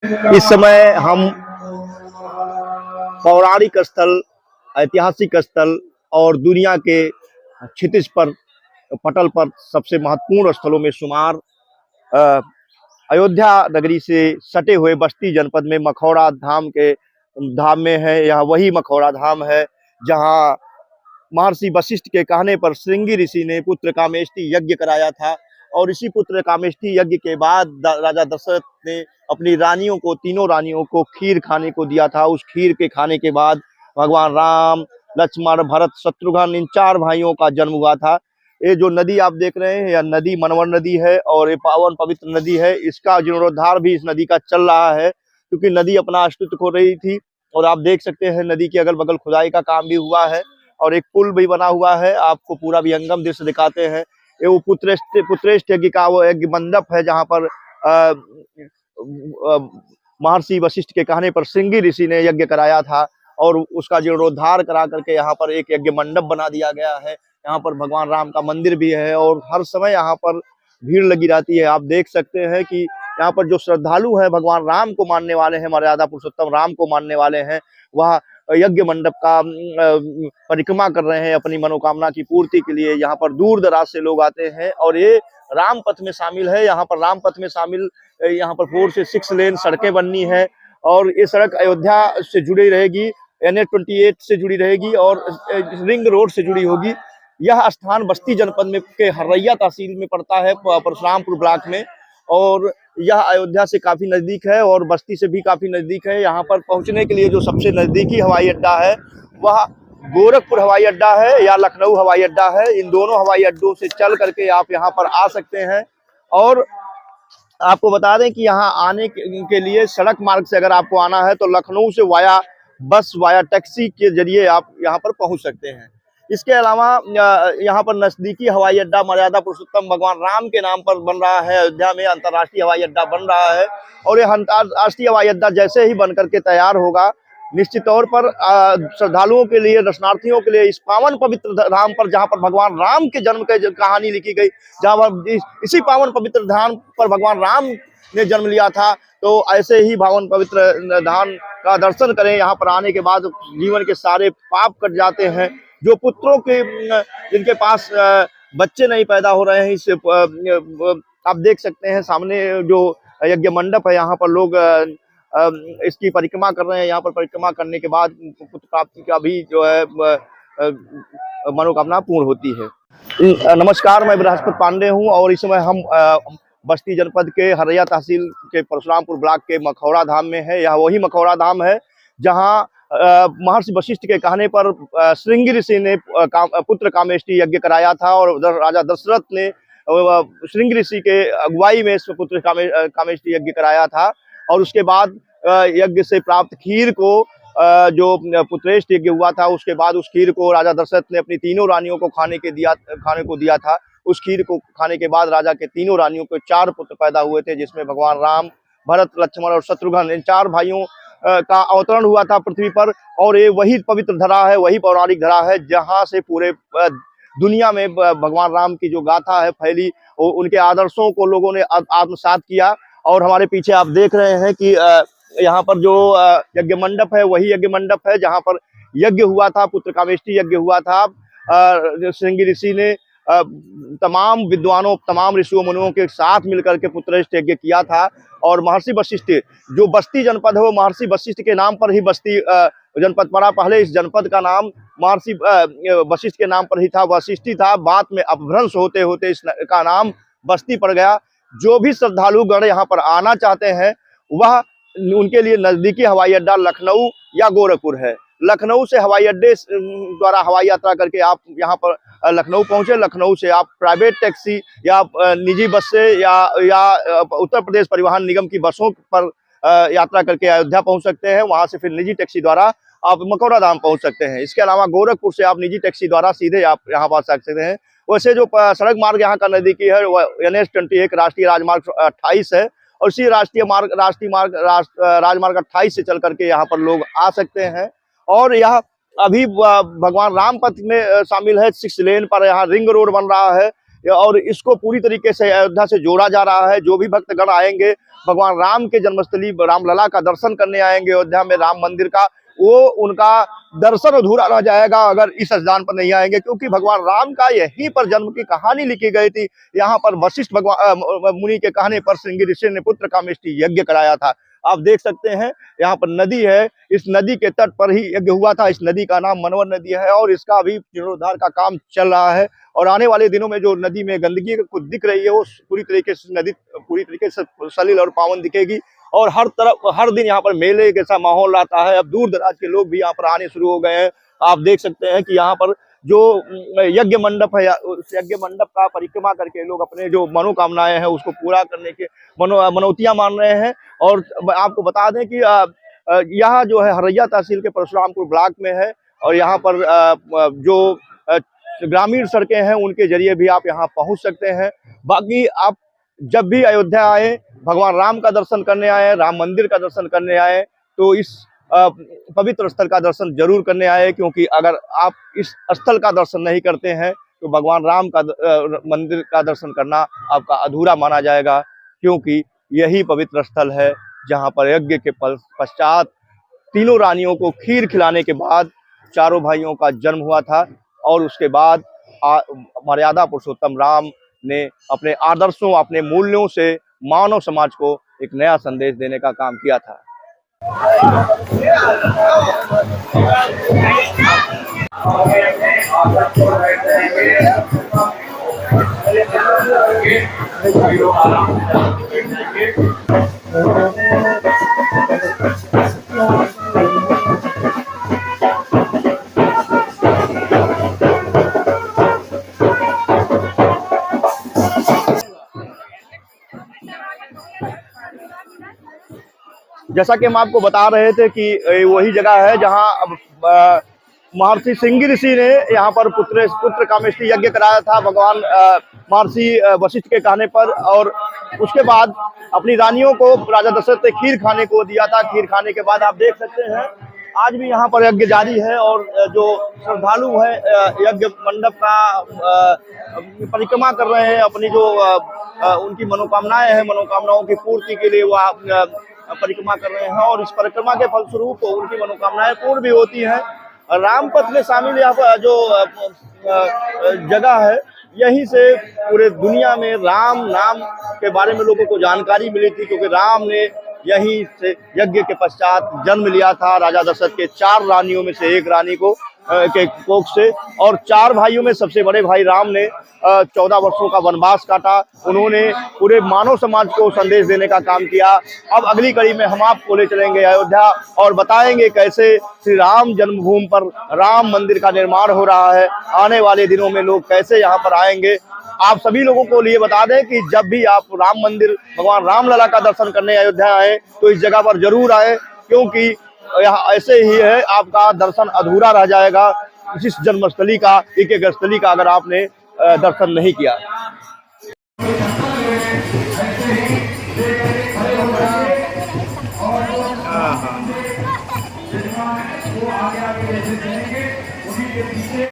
इस समय हम पौराणिक स्थल, ऐतिहासिक स्थल और दुनिया के क्षितिज पर पटल पर सबसे महत्वपूर्ण स्थलों में शुमार अ, अयोध्या नगरी से सटे हुए बस्ती जनपद में मखौड़ा धाम में है। यह वही मखौड़ा धाम है जहां महर्षि वशिष्ठ के कहने पर श्रृंगी ऋषि ने पुत्र कामेष्टि यज्ञ कराया था। और इसी पुत्र कामेष्टि यज्ञ के बाद राजा दशरथ ने अपनी रानियों को, तीनों रानियों को खीर खाने को दिया था। उस खीर के खाने के बाद भगवान राम, लक्ष्मण, भरत, शत्रुघ्न इन चार भाइयों का जन्म हुआ था। ये जो नदी आप देख रहे हैं, यह नदी मनवर नदी है और ये पावन पवित्र नदी है। इसका जीर्णोद्धार भी इस नदी का चल रहा है क्योंकि नदी अपना अस्तित्व खो रही थी। और आप देख सकते हैं नदी के अगल बगल खुदाई का काम भी हुआ है और एक पुल भी बना हुआ है। आपको पूरा विहंगम दृश्य दिखाते हैं। ये वो पुत्रेष्ठ यज्ञ का वो यज्ञ मंडप है जहाँ पर महर्षि वशिष्ठ के कहने पर श्रृंगी ऋषि ने यज्ञ कराया था और उसका जीर्णोद्धार करा करके यहाँ पर एक यज्ञ मंडप बना दिया गया है। यहाँ पर भगवान राम का मंदिर भी है और हर समय यहाँ पर भीड़ लगी रहती है। आप देख सकते हैं कि यहाँ पर जो श्रद्धालु हैं, भगवान राम को मानने वाले हैं, मर्यादा पुरुषोत्तम राम को मानने वाले हैं, वह यज्ञ मंडप का परिक्रमा कर रहे हैं अपनी मनोकामना की पूर्ति के लिए। यहाँ पर दूर दराज से लोग आते हैं और ये राम पथ में शामिल है। यहाँ पर राम पथ में शामिल यहाँ पर 4 से 6 लेन सड़कें बननी है और ये सड़क अयोध्या से जुड़ी रहेगी, NH 28 से जुड़ी रहेगी और रिंग रोड से जुड़ी होगी। यह स्थान बस्ती जनपद में के हरैया तहसील में पड़ता है, परशुरामपुर ब्लॉक में। और यह अयोध्या से काफी नजदीक है और बस्ती से भी काफी नजदीक है। यहाँ पर पहुंचने के लिए जो सबसे नजदीकी हवाई अड्डा है वह गोरखपुर हवाई अड्डा है या लखनऊ हवाई अड्डा है। इन दोनों हवाई अड्डों से चल करके आप यहाँ पर आ सकते हैं। और आपको बता दें कि यहाँ आने के लिए सड़क मार्ग से अगर आपको आना है तो लखनऊ से वाया बस, वाया टैक्सी के जरिए आप यहाँ पर पहुंच सकते हैं। इसके अलावा यहाँ पर नजदीकी हवाई अड्डा मर्यादा पुरुषोत्तम भगवान राम के नाम पर बन रहा है। अयोध्या में अंतर्राष्ट्रीय हवाई अड्डा बन रहा है और ये अंतर्राष्ट्रीय हवाई अड्डा जैसे ही बन करके तैयार होगा, निश्चित तौर पर श्रद्धालुओं के लिए, दर्शनार्थियों के लिए इस पावन पवित्र धाम पर, जहाँ पर भगवान राम के जन्म की कहानी लिखी गई, जहाँ पर इसी पावन पवित्र धाम पर भगवान राम ने जन्म लिया था, तो ऐसे ही पावन पवित्र धाम का दर्शन करें। यहाँ पर आने के बाद जीवन के सारे पाप कट जाते हैं। जो पुत्रों के, जिनके पास बच्चे नहीं पैदा हो रहे हैं, इससे आप देख सकते हैं सामने जो यज्ञ मंडप है, यहाँ पर लोग इसकी परिक्रमा कर रहे हैं। यहाँ पर परिक्रमा करने के बाद पुत्र प्राप्ति का भी जो है मनोकामना पूर्ण होती है। नमस्कार, मैं बृहस्पति पांडे हूँ और इस समय हम बस्ती जनपद के हरैया तहसील के परशुरामपुर ब्लॉक के मखौड़ा धाम में है। यह वही मखौड़ा धाम है जहाँ महर्षि वशिष्ठ के कहने पर श्रृंगी ऋषि ने पुत्र कामेष्टि यज्ञ कराया था और राजा दशरथ ने श्रृंगी ऋषि के अगुवाई में पुत्र कामेष्टि यज्ञ कराया था। और उसके बाद यज्ञ से प्राप्त खीर को, जो पुत्रेष्ठ यज्ञ हुआ था, उसके बाद उस खीर को राजा दशरथ ने अपनी तीनों रानियों को खाने को दिया था। उस खीर को खाने के बाद राजा के तीनों रानियों को 4 पुत्र पैदा हुए थे, जिसमें भगवान राम, भरत, लक्ष्मण और शत्रुघ्न, इन 4 भाइयों का अवतरण हुआ था पृथ्वी पर। और ये वही पवित्र धरा है, वही पौराणिक धरा है जहाँ से पूरे दुनिया में भगवान राम की जो गाथा है फैली, उनके आदर्शों को लोगों ने आत्मसात किया। और हमारे पीछे आप देख रहे हैं कि यहाँ पर जो यज्ञ मंडप है वही यज्ञ मंडप है जहाँ पर यज्ञ हुआ था, पुत्र कामेष्टि यज्ञ हुआ था। श्रृंगी ऋषि ने तमाम विद्वानों, तमाम ऋषियों मुनियों के साथ मिलकर के पुत्रेष्ठ यज्ञ किया था। और महर्षि वशिष्ठ, जो बस्ती जनपद है वो महर्षि वशिष्ठ के नाम पर ही बस्ती जनपद पड़ा। पहले इस जनपद का नाम महर्षि वशिष्ठ के नाम पर ही था, वशिष्ठी था। बाद में अपभ्रंश होते होते इसका नाम बस्ती पड़ गया। जो भी श्रद्धालुगण यहाँ पर आना चाहते हैं वह, उनके लिए नजदीकी हवाई अड्डा लखनऊ या गोरखपुर है। लखनऊ से हवाई अड्डे द्वारा हवाई यात्रा करके आप यहाँ पर लखनऊ पहुंचे। लखनऊ से आप प्राइवेट टैक्सी या निजी बस से या उत्तर प्रदेश परिवहन निगम की बसों पर यात्रा करके अयोध्या पहुंच सकते हैं। वहां से फिर निजी टैक्सी द्वारा आप मखौड़ा धाम पहुंच सकते हैं। इसके अलावा गोरखपुर से आप निजी टैक्सी द्वारा सीधे आप यहाँ पहुंच सकते हैं। वैसे जो सड़क मार्ग यहाँ का नजदीकी है वह NH 28 राष्ट्रीय राजमार्ग 28 है और इसी राजमार्ग 28 से चल करके यहाँ पर लोग आ सकते हैं। और यह अभी भगवान राम पथ में शामिल है। 6 लेन पर यहाँ रिंग रोड बन रहा है। और इसको पूरी तरीके से अयोध्या से जोड़ा जा रहा है। जो भी भक्तगण आएंगे भगवान राम के जन्मस्थली रामलला का दर्शन करने आएंगे अयोध्या में राम मंदिर का, वो उनका दर्शन अधूरा रह जाएगा अगर इस स्थान पर नहीं आएंगे, क्योंकि भगवान राम का यहीं पर जन्म की कहानी लिखी गई थी। यहाँ पर वशिष्ठ भगवान मुनि के कहने पर श्रृंगी ऋषि ने पुत्र कामेष्टि यज्ञ कराया था। आप देख सकते हैं यहाँ पर नदी है, इस नदी के तट पर ही यज्ञ हुआ था। इस नदी का नाम मनोवर नदी है और इसका अभी जीर्णोद्धार का काम चल रहा है। और आने वाले दिनों में जो नदी में गंदगी कुछ दिख रही है वो पूरी तरीके से नदी पूरी तरीके से सलिल और पावन दिखेगी। और हर तरफ हर दिन यहाँ पर मेले जैसा माहौल रहता है। अब दूर दराज के लोग भी यहाँ पर आने शुरू हो गए हैं। आप देख सकते हैं कि यहाँ पर जो यज्ञ मंडप है, उस यज्ञ मंडप का परिक्रमा करके लोग अपने जो मनोकामनाएं हैं उसको पूरा करने के मनौतियां मान रहे हैं। और आपको बता दें कि यह जो है हरैया तहसील के परशुरामपुर ब्लॉक में है और यहाँ पर जो ग्रामीण सड़कें हैं उनके जरिए भी आप यहाँ पहुँच सकते हैं। बाकी आप जब भी अयोध्या आए, भगवान राम का दर्शन करने आए, राम मंदिर का दर्शन करने आए, तो इस पवित्र स्थल का दर्शन जरूर करने आए, क्योंकि अगर आप इस स्थल का दर्शन नहीं करते हैं तो भगवान राम का मंदिर का दर्शन करना आपका अधूरा माना जाएगा। क्योंकि यही पवित्र स्थल है जहां पर यज्ञ के पश्चात तीनों रानियों को खीर खिलाने के बाद चारों भाइयों का जन्म हुआ था और उसके बाद मर्यादा पुरुषोत्तम राम ने अपने आदर्शों, अपने मूल्यों से मानव समाज को एक नया संदेश देने का काम किया था। जैसा कि हम आपको बता रहे थे कि वही जगह है जहां महर्षि श्रृंगी ऋषि ने यहाँ पर पुत्र कामेष्टि यज्ञ कराया था भगवान महर्षि वशिष्ठ के कहने पर। और उसके बाद अपनी रानियों को राजा दशरथ ने खीर खाने को दिया था। खीर खाने के बाद आप देख सकते हैं आज भी यहाँ पर यज्ञ जारी है और जो श्रद्धालु हैं यज्ञ मंडप का परिक्रमा कर रहे हैं। अपनी जो उनकी मनोकामनाएं हैं, मनोकामनाओं की पूर्ति के लिए वह परिक्रमा कर रहे हैं और इस परिक्रमा के फलस्वरूप उनकी मनोकामनाएं पूर्ण भी होती हैं। रामपथ में शामिल यहाँ जो जगह है, यहीं से पूरे दुनिया में राम नाम के बारे में लोगों को जानकारी मिली थी, क्योंकि राम ने यहीं से यज्ञ के पश्चात जन्म लिया था राजा दशरथ के 4 रानियों में से एक रानी को के कोख से। और 4 भाइयों में सबसे बड़े भाई राम ने 14 वर्षों का वनवास काटा। उन्होंने पूरे मानव समाज को संदेश देने का काम किया। अब अगली कड़ी में हम आपको ले चलेंगे अयोध्या और बताएंगे कैसे श्री राम जन्मभूमि पर राम मंदिर का निर्माण हो रहा है। आने वाले दिनों में लोग कैसे यहाँ पर आएंगे। आप सभी लोगों को लिए बता दें कि जब भी आप राम मंदिर भगवान रामलला का दर्शन करने अयोध्या आए तो इस जगह पर जरूर आए, क्योंकि यहाँ ऐसे ही है आपका दर्शन अधूरा रह जाएगा इस जन्मस्थली का, एक स्थली का अगर आपने दर्शन नहीं किया।